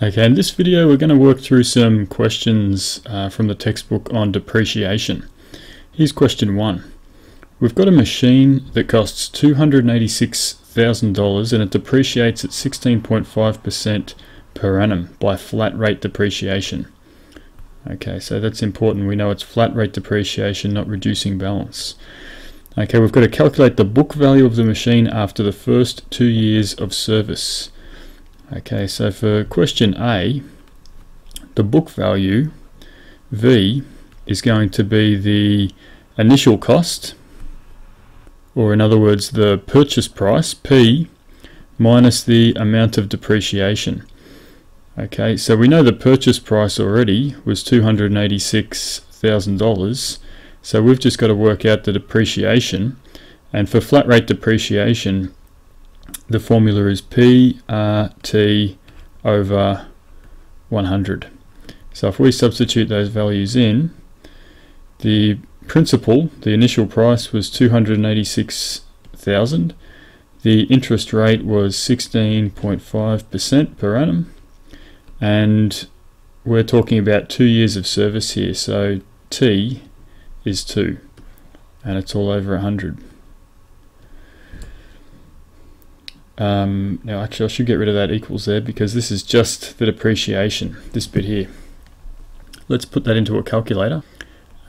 Okay, in this video we're going to work through some questions from the textbook on depreciation. Here's question 1. We've got a machine that costs $286,000 and it depreciates at 16.5% per annum by flat rate depreciation. Okay, so that's important. We know it's flat rate depreciation, not reducing balance. Okay, we've got to calculate the book value of the machine after the first 2 years of service. Okay, so for question A, the book value, V, is going to be the initial cost, or in other words, the purchase price, P, minus the amount of depreciation. Okay, so we know the purchase price already was $286,000, so we've just got to work out the depreciation, and for flat rate depreciation, the formula is PRT over 100. So if we substitute those values in, the principal, the initial price was $286,000. The interest rate was 16.5% per annum. And we're talking about 2 years of service here. So T is 2. And it's all over 100. Now actually I should get rid of that equals there because this is just the depreciation, this bit here. Let's put that into a calculator.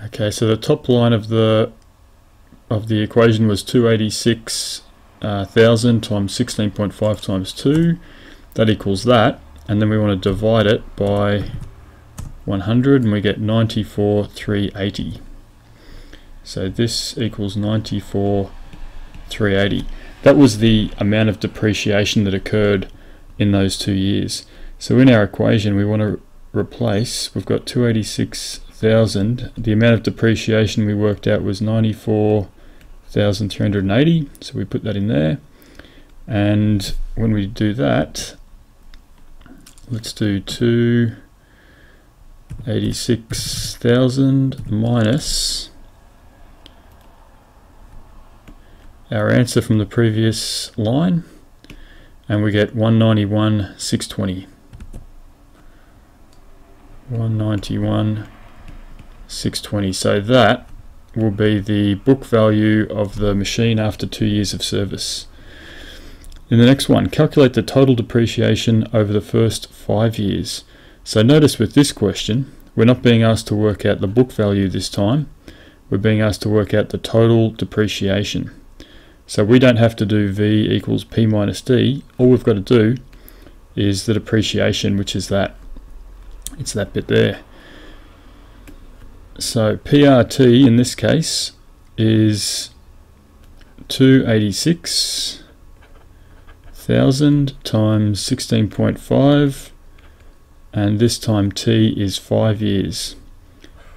Okay, so the top line of the equation was 286,000 times 16.5 times 2. That equals that, and then we want to divide it by 100 and we get 94,380. So this equals 94,380. That was the amount of depreciation that occurred in those 2 years. So in our equation we want to replace, we've got 286,000, the amount of depreciation we worked out was 94,380, so we put that in there, and when we do that, let's do 286,000 minus our answer from the previous line, and we get 191,620. 191,620. So that will be the book value of the machine after 2 years of service. In the next one, calculate the total depreciation over the first 5 years. So notice with this question, we're not being asked to work out the book value this time. We're being asked to work out the total depreciation. So we don't have to do V equals P minus D. All we've got to do is the depreciation, which is that. It's that bit there. So PRT in this case is 286,000 times 16.5, and this time T is 5 years,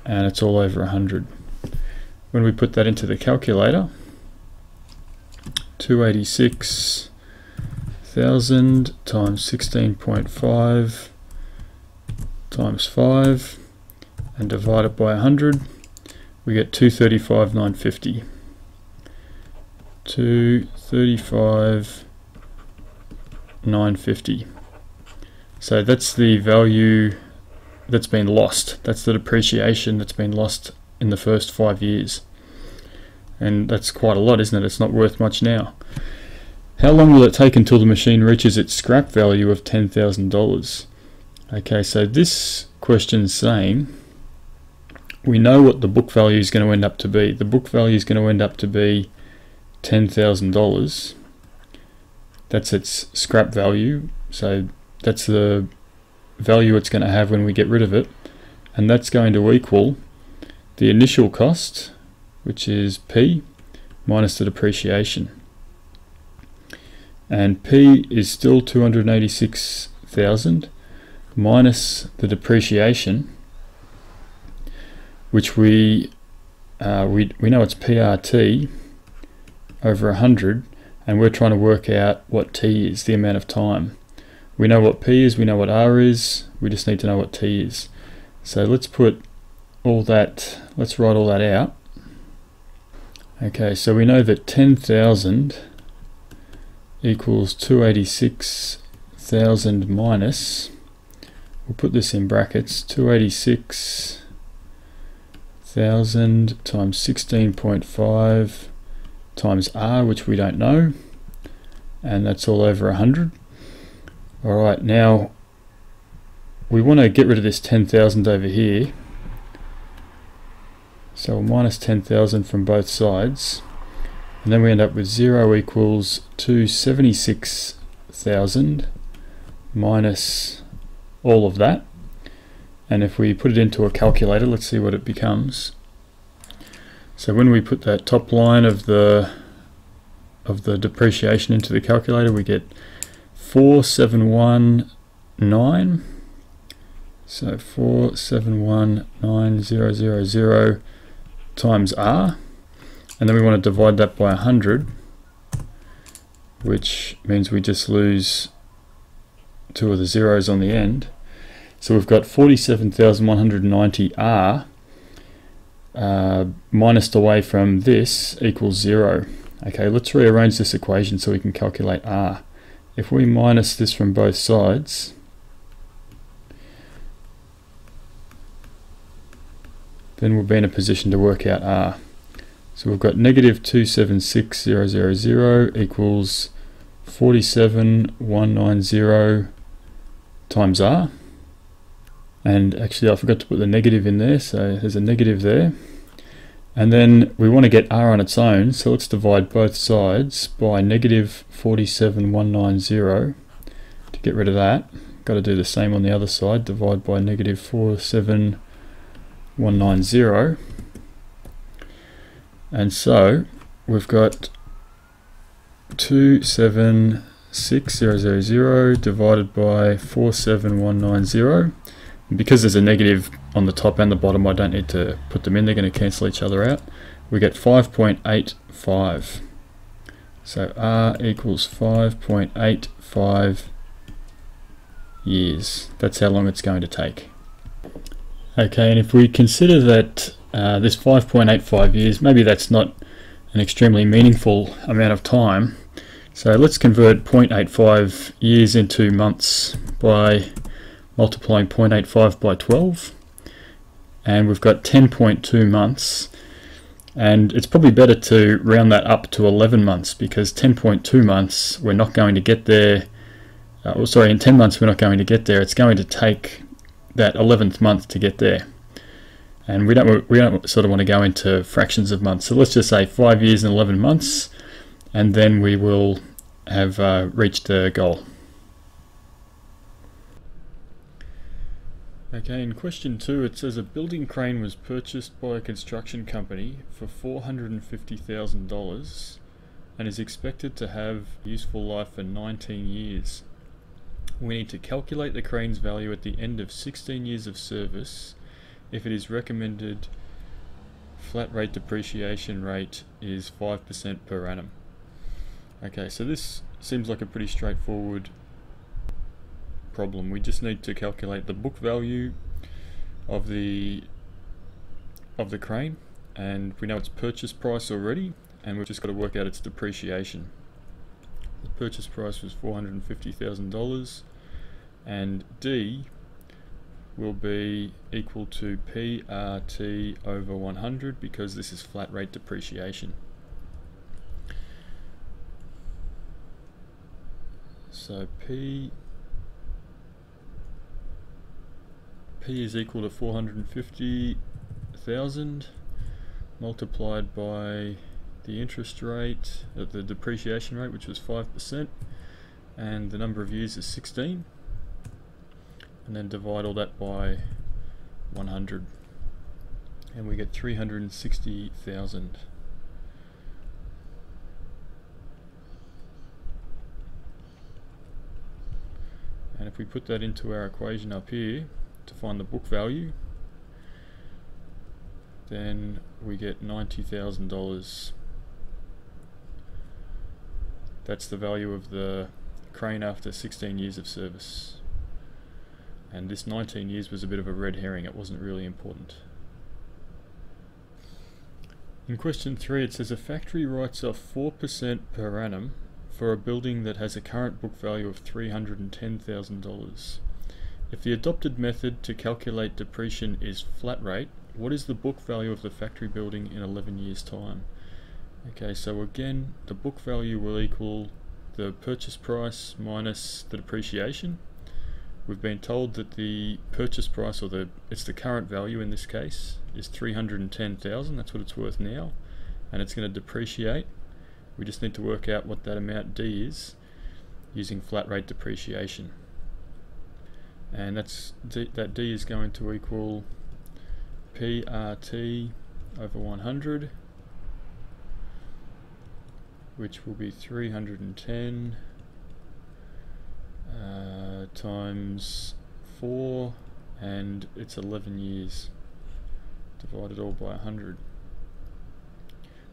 and it's all over 100. When we put that into the calculator, 286,000 times 16.5 times 5 and divide it by 100, we get 235,950. 235,950. So that's the value that's been lost. That's the depreciation that's been lost in the first 5 years. And that's quite a lot, isn't it? It's not worth much now. How long will it take until the machine reaches its scrap value of $10,000? Okay, so this question's saying we know what the book value is going to end up to be. The book value is going to end up to be $10,000. That's its scrap value, so that's the value it's going to have when we get rid of it, and that's going to equal the initial cost, which is P, minus the depreciation. And P is still 286,000 minus the depreciation, which we know it's PRT over 100, and we're trying to work out what T is, the amount of time. We know what P is, we know what R is, we just need to know what T is. So let's put all that, let's write all that out. Okay, so we know that 10,000 equals 286,000 minus we'll put this in brackets, 286,000 times 16.5 times R, which we don't know, and that's all over 100. Alright, now we want to get rid of this 10,000 over here, so we'll minus 10,000 from both sides, and then we end up with 0 equals 276,000 minus all of that. And if we put it into a calculator, let's see what it becomes. So when we put that top line of the depreciation into the calculator, we get 4719. So 4719,000 times R, and then we want to divide that by 100, which means we just lose 2 of the zeros on the end. So we've got 47,190 R minused away from this equals 0. Okay, let's rearrange this equation so we can calculate R. If we minus this from both sides, then we'll be in a position to work out R. So we've got negative 276,000 equals 47,190 times R. And actually I forgot to put the negative in there, so there's a negative there. And then we want to get R on its own, so let's divide both sides by negative 47,190 to get rid of that. Got to do the same on the other side, divide by negative 47,190. And so we've got 276,000 divided by 47,190. Because there's a negative on the top and the bottom, I don't need to put them in, they're going to cancel each other out. We get 5.85. So R equals 5.85 years. That's how long it's going to take. Okay, and if we consider that this 5.85 years, maybe that's not an extremely meaningful amount of time. So let's convert 0.85 years into months by multiplying 0.85 by 12, and we've got 10.2 months, and it's probably better to round that up to 11 months, because 10.2 months we're not going to get there, in 10 months we're not going to get there. It's going to take that 11th month to get there, and we don't sort of want to go into fractions of months, so let's just say 5 years and 11 months, and then we will have reached the goal. Okay, in question 2 it says a building crane was purchased by a construction company for $450,000 and is expected to have useful life for 19 years. We need to calculate the crane's value at the end of 16 years of service if it is recommended flat rate depreciation rate is 5% per annum. Okay, so this seems like a pretty straightforward problem. We just need to calculate the book value of the crane, and we know its purchase price already, and we've just got to work out its depreciation. The purchase price was $450,000, and D will be equal to PRT over 100 because this is flat rate depreciation. So P is equal to 450,000 multiplied by the interest rate, the depreciation rate, which was 5%, and the number of years is 16, and then divide all that by 100, and we get 360,000. And if we put that into our equation up here to find the book value, then we get $90,000. That's the value of the crane after 16 years of service. And this 19 years was a bit of a red herring, it wasn't really important. In question 3 it says a factory writes off 4% per annum for a building that has a current book value of $310,000. If the adopted method to calculate depreciation is flat rate, what is the book value of the factory building in 11 years' time? Okay, so again, the book value will equal the purchase price minus the depreciation. We've been told that the purchase price, or it's the current value in this case, is $310,000. That's what it's worth now, and it's going to depreciate. We just need to work out what that amount D is using flat rate depreciation, and that D is going to equal PRT over 100, which will be 310 times 4, and it's 11 years divided all by 100.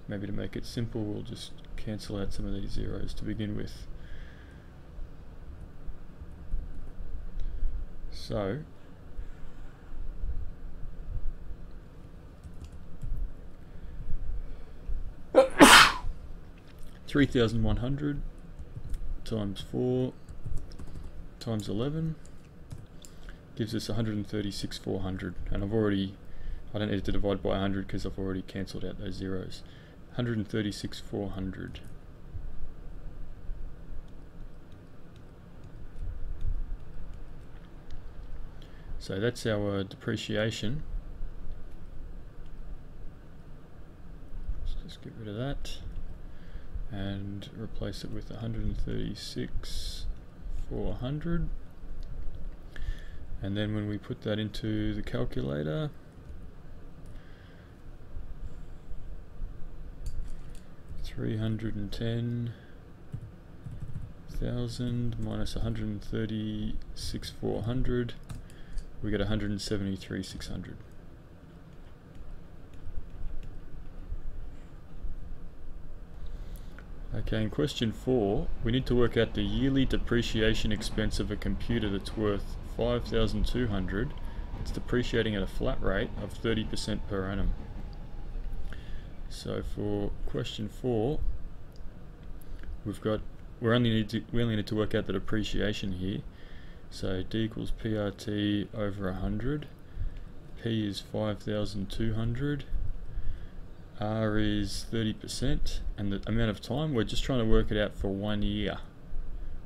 Maybe to make it simple, we'll just cancel out some of these zeros to begin with. So $3,100 times 4 times 11 gives us 136,400, and I don't need to divide by 100 because I've already cancelled out those zeros. 136,400. So that's our depreciation. Let's just get rid of that and replace it with 136,400. And then when we put that into the calculator, $310,000 minus 136,400, we get 173,600. Okay, in question 4, we need to work out the yearly depreciation expense of a computer that's worth $5,200. It's depreciating at a flat rate of 30% per annum. So for question 4, we only need to work out the depreciation here. So D equals PRT over 100. P is 5,200. R is 30%, and the amount of time, we're just trying to work it out for 1 year,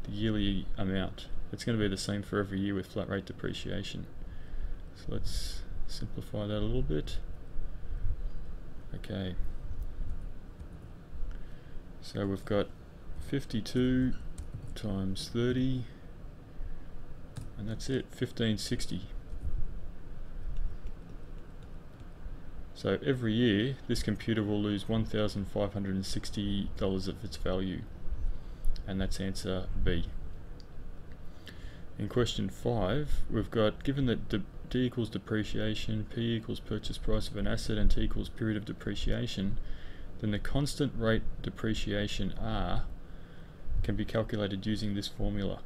the yearly amount. It's going to be the same for every year with flat rate depreciation. So let's simplify that a little bit. Okay, so we've got 52 times 30, and that's it, 1560. So every year this computer will lose $1,560 of its value, and that's answer B. In question 5, we've got, given that D equals depreciation, P equals purchase price of an asset, and T equals period of depreciation, then the constant rate depreciation R can be calculated using this formula.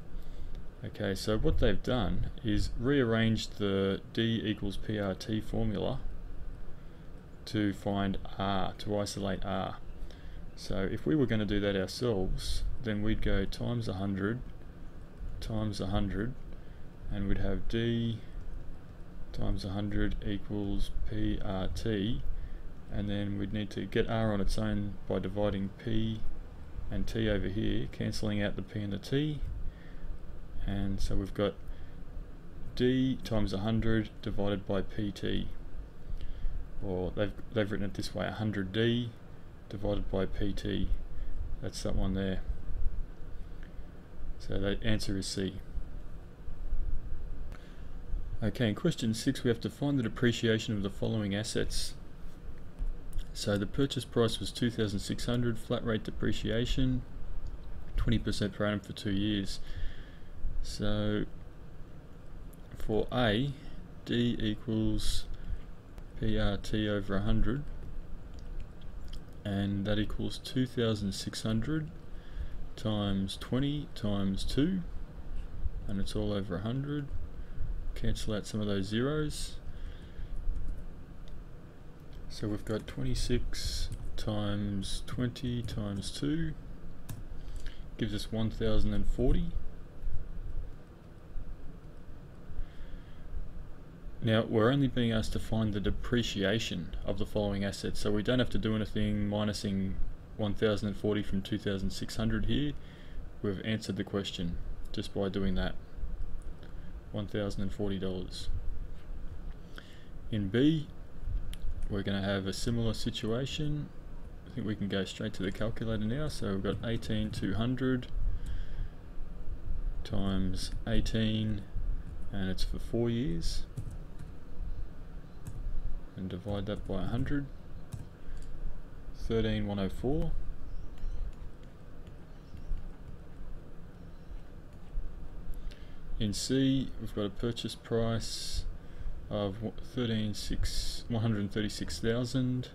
Okay, so what they've done is rearranged the D equals PRT formula to find R, to isolate R. So if we were going to do that ourselves, then we'd go times 100 times 100, and we'd have D times 100 equals PRT, and then we'd need to get R on its own by dividing P and T over here, cancelling out the P and the T, and so we've got D times 100 divided by PT. Or they've written it this way, 100D divided by PT. That's that one there. So the answer is C. Okay, in question 6 we have to find the depreciation of the following assets. So the purchase price was $2,600, flat rate depreciation, 20% per annum for 2 years. So for A, D equals PRT over 100, and that equals 2,600 times 20 times 2, and it's all over 100. Cancel out some of those zeros. So we've got 26 times 20 times 2 gives us 1,040. Now we're only being asked to find the depreciation of the following assets, so we don't have to do anything minusing 1040 from 2600 here. We've answered the question just by doing that. $1,040. In B, we're going to have a similar situation. I think we can go straight to the calculator now. So we've got 18,200 times 18, and it's for 4 years, and divide that by 100. 13,104. In C, we've got a purchase price of 136,000.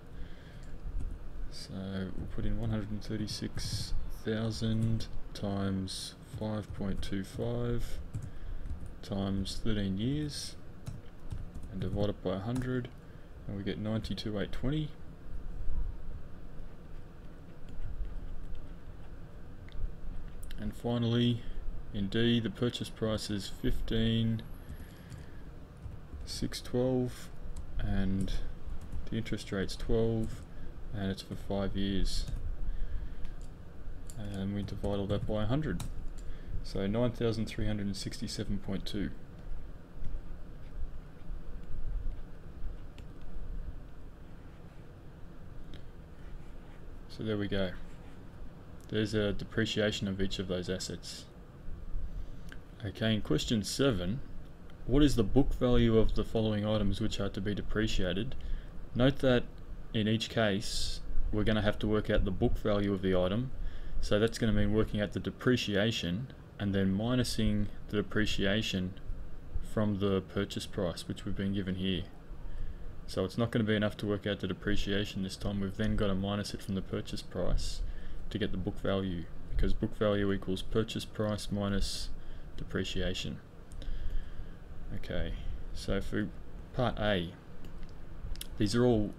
So we'll put in 136,000 times 5.25 times 13 years, and divide it by 100, and we get 92,820. And finally, in D, the purchase price is 15,612, and the interest rate's 12, and it's for 5 years. And we divide all that by 100. So 9,367.2. So there we go. There's a depreciation of each of those assets. Okay, in question 7, what is the book value of the following items which are to be depreciated? Note that in each case we're going to have to work out the book value of the item, so that's going to mean working out the depreciation and then minusing the depreciation from the purchase price which we've been given here. So it's not going to be enough to work out the depreciation this time. We've then got to minus it from the purchase price to get the book value, because book value equals purchase price minus depreciation. Okay, so for part A, these are all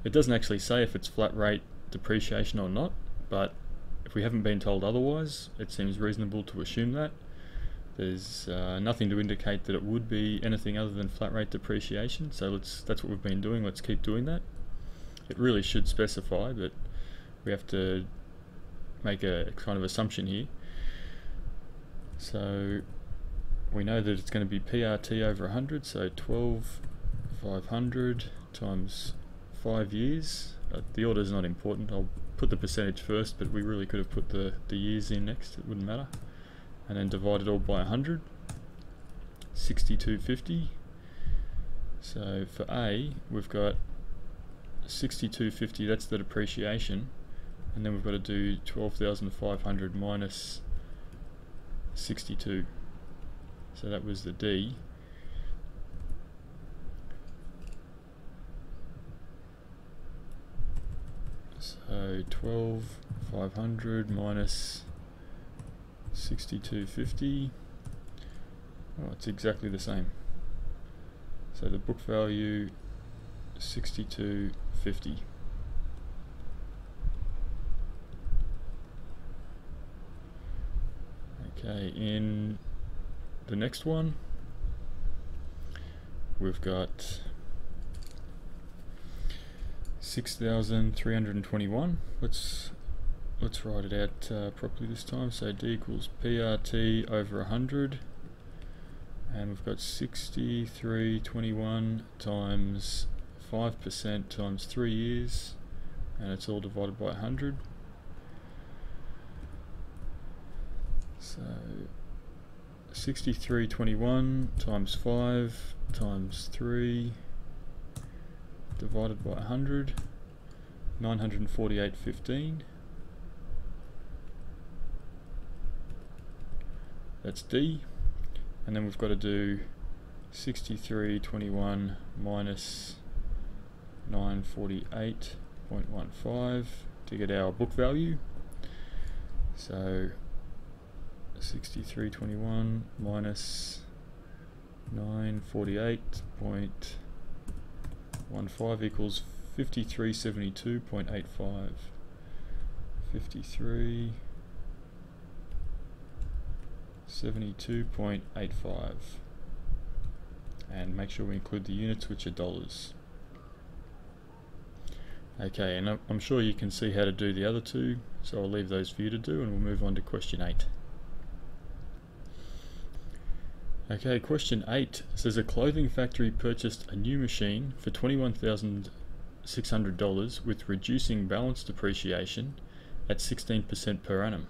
it doesn't actually say if it's flat rate depreciation or not, but if we haven't been told otherwise, it seems reasonable to assume that. There's nothing to indicate that it would be anything other than flat rate depreciation, so that's what we've been doing. Let's keep doing that. It really should specify, but we have to make a kind of assumption here. So we know that it's going to be PRT over 100, so 12,500 times 5 years. The order is not important. I'll put the percentage first, but we really could have put the years in next. It wouldn't matter. And then divide it all by 100. 6250. So for A, we've got 6250. That's the depreciation, and then we've got to do 12,500 minus 62. So that was the D. So 12,500 minus 6250. Oh, it's exactly the same. So the book value 6250. Okay, in the next one we've got 6,321. Let's write it out properly this time. So D equals PRT over 100, and we've got 6321 times 5% times 3 years, and it's all divided by 100. So 6321 times 5 times 3 divided by 100, 948.15. That's D. And then we've got to do 6321 minus 948.15 to get our book value. So 6321 minus 948.15 equals 5372.85. 5372.85. and make sure we include the units, which are dollars. Okay, and I'm sure you can see how to do the other two, so I'll leave those for you to do, and we'll move on to question 8. Okay, question 8 says a clothing factory purchased a new machine for $21,600 with reducing balance depreciation at 16% per annum.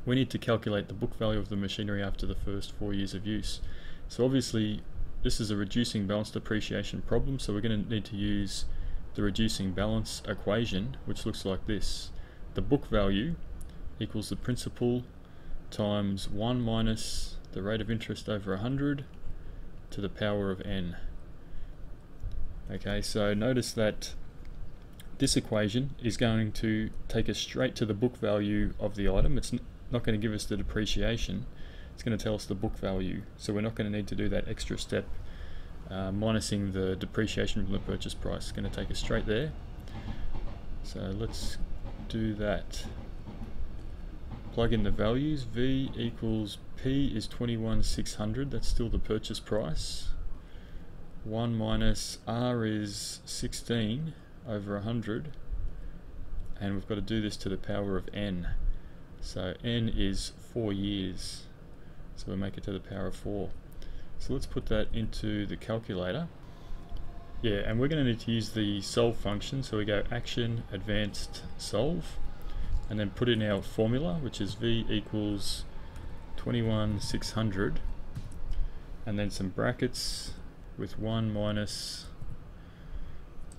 We need to calculate the book value of the machinery after the first 4 years of use. So obviously this is a reducing balance depreciation problem, so we're going to need to use the reducing balance equation, which looks like this. The book value equals the principal times 1 minus the rate of interest over 100 to the power of n. Okay, so notice that this equation is going to take us straight to the book value of the item. It's not going to give us the depreciation, it's going to tell us the book value, so we're not going to need to do that extra step minusing the depreciation from the purchase price. It's going to take us straight there. So let's do that. Plug in the values. V equals P is 21,600, that's still the purchase price. 1 minus R is 16 over 100, and we've got to do this to the power of n. So n is 4 years, so we'll make it to the power of 4. So let's put that into the calculator. Yeah, and we're going to need to use the solve function, so we go action, advanced, solve, and then put in our formula, which is V equals 21,600, and then some brackets with 1 minus,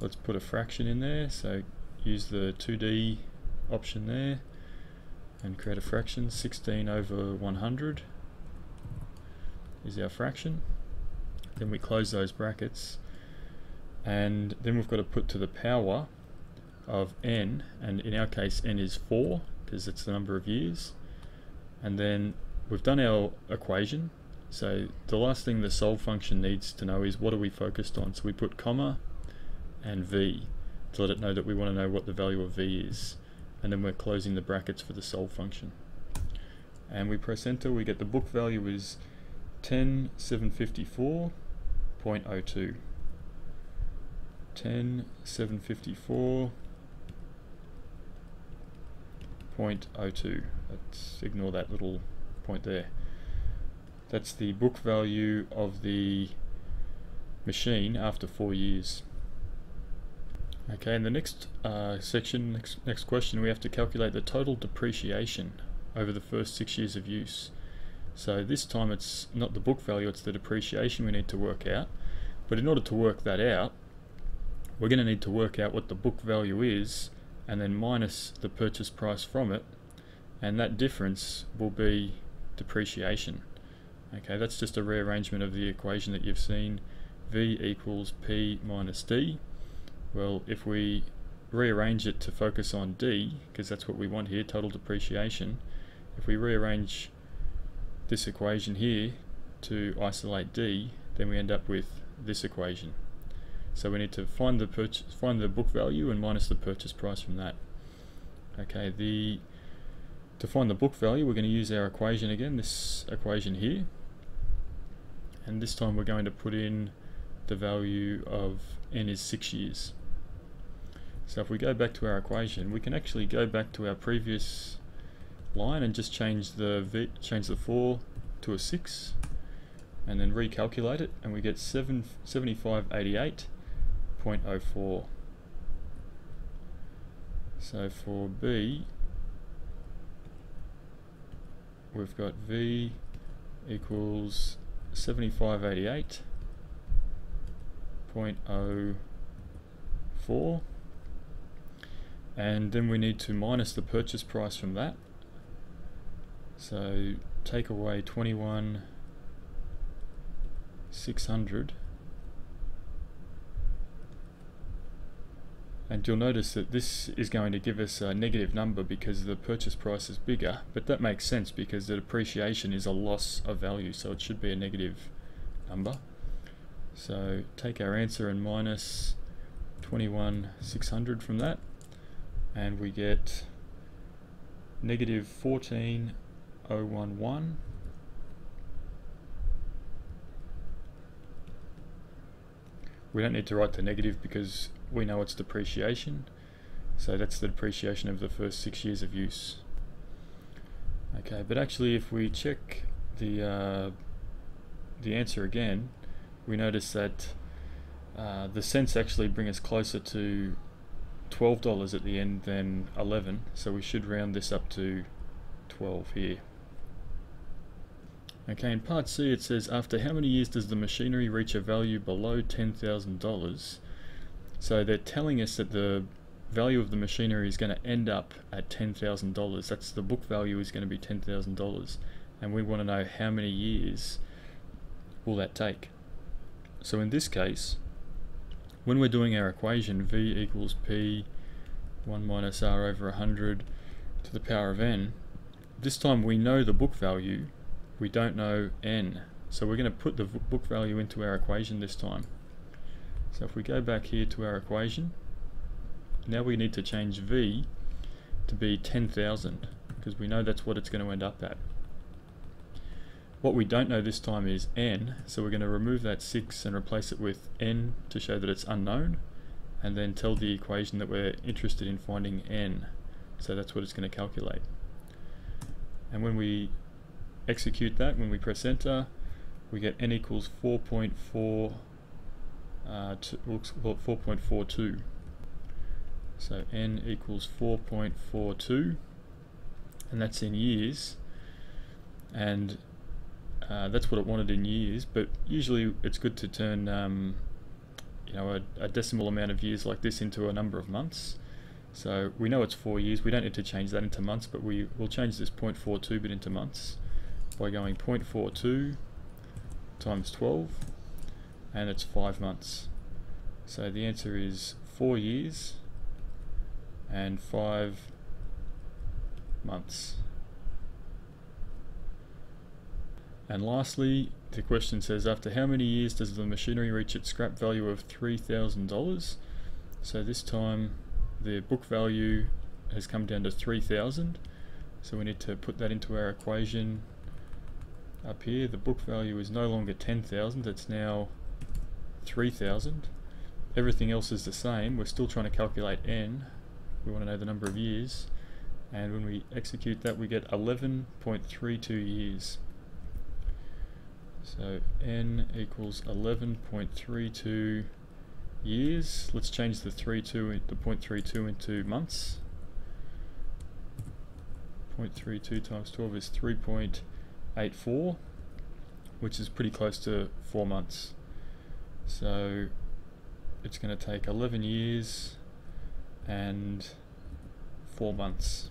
let's put a fraction in there, so use the 2D option there and create a fraction. 16 over 100 is our fraction. Then we close those brackets, and then we've got to put to the power of n, and in our case n is 4 because it's the number of years. And then we've done our equation, so the last thing the solve function needs to know is what are we focused on. So we put comma and v to let it know that we want to know what the value of v is, and then we're closing the brackets for the solve function, and we press enter. We get the book value is 10,754.02. 10,754.02. Let's ignore that little point there. That's the book value of the machine after 4 years. Okay, in the next section, next question, we have to calculate the total depreciation over the first 6 years of use. So this time it's not the book value, it's the depreciation we need to work out. But in order to work that out, we're going to need to work out what the book value is and then minus the purchase price from it, and that difference will be depreciation. Okay, that's just a rearrangement of the equation that you've seen. V equals P minus D. Well, if we rearrange it to focus on D, because that's what we want here, total depreciation, if we rearrange this equation here to isolate D, then we end up with this equation. So we need to find the book value and minus the purchase price from that. Okay, to find the book value, we're going to use our equation again, this equation here, and this time we're going to put in the value of n is 6 years. So if we go back to our equation, we can actually go back to our previous line and just change the 4 to a 6 and then recalculate it, and we get 7588.04. So for B, we've got V equals 7588.04, and then we need to minus the purchase price from that. So take away 21,600, and you'll notice that this is going to give us a negative number because the purchase price is bigger, but that makes sense because the depreciation is a loss of value, so it should be a negative number. So take our answer and minus 21,600 from that, and we get negative 14,011 We don't need to write the negative because we know it's depreciation. So that's the depreciation of the first 6 years of use. Okay, but actually if we check the answer again, we notice that the cents actually bring us closer to $12 at the end than 11, so we should round this up to 12 here. Okay, in part C it says, after how many years does the machinery reach a value below $10,000? So they're telling us that the value of the machinery is going to end up at $10,000. That's the book value is going to be $10,000, and we want to know how many years will that take. So in this case, when we're doing our equation, V equals P 1 minus R over 100 to the power of N, this time we know the book value, we don't know N. So we're going to put the book value into our equation this time. So if we go back here to our equation, now we need to change V to be 10,000 because we know that's what it's going to end up at. What we don't know this time is N, so we're going to remove that 6 and replace it with N to show that it's unknown, and then tell the equation that we're interested in finding N. So that's what it's going to calculate. And when we execute that, when we press enter, we get N equals 4.42. So N equals 4.42, and that's in years, and that's what it wanted in years, but usually it's good to turn a decimal amount of years like this into a number of months. So we know it's 4 years, we don't need to change that into months, but we will change this 0.42 bit into months by going 0.42 times 12, and it's 5 months. So the answer is 4 years and 5 months. And lastly, the question says, after how many years does the machinery reach its scrap value of $3,000? So this time the book value has come down to 3,000, so we need to put that into our equation up here. The book value is no longer 10,000, it's now 3,000. Everything else is the same, we're still trying to calculate N, we want to know the number of years, and when we execute that we get 11.32 years. So N equals 11.32 years. Let's change the 0.32 into months. 0.32 times 12 is 3.84, which is pretty close to 4 months. So it's going to take 11 years and 4 months.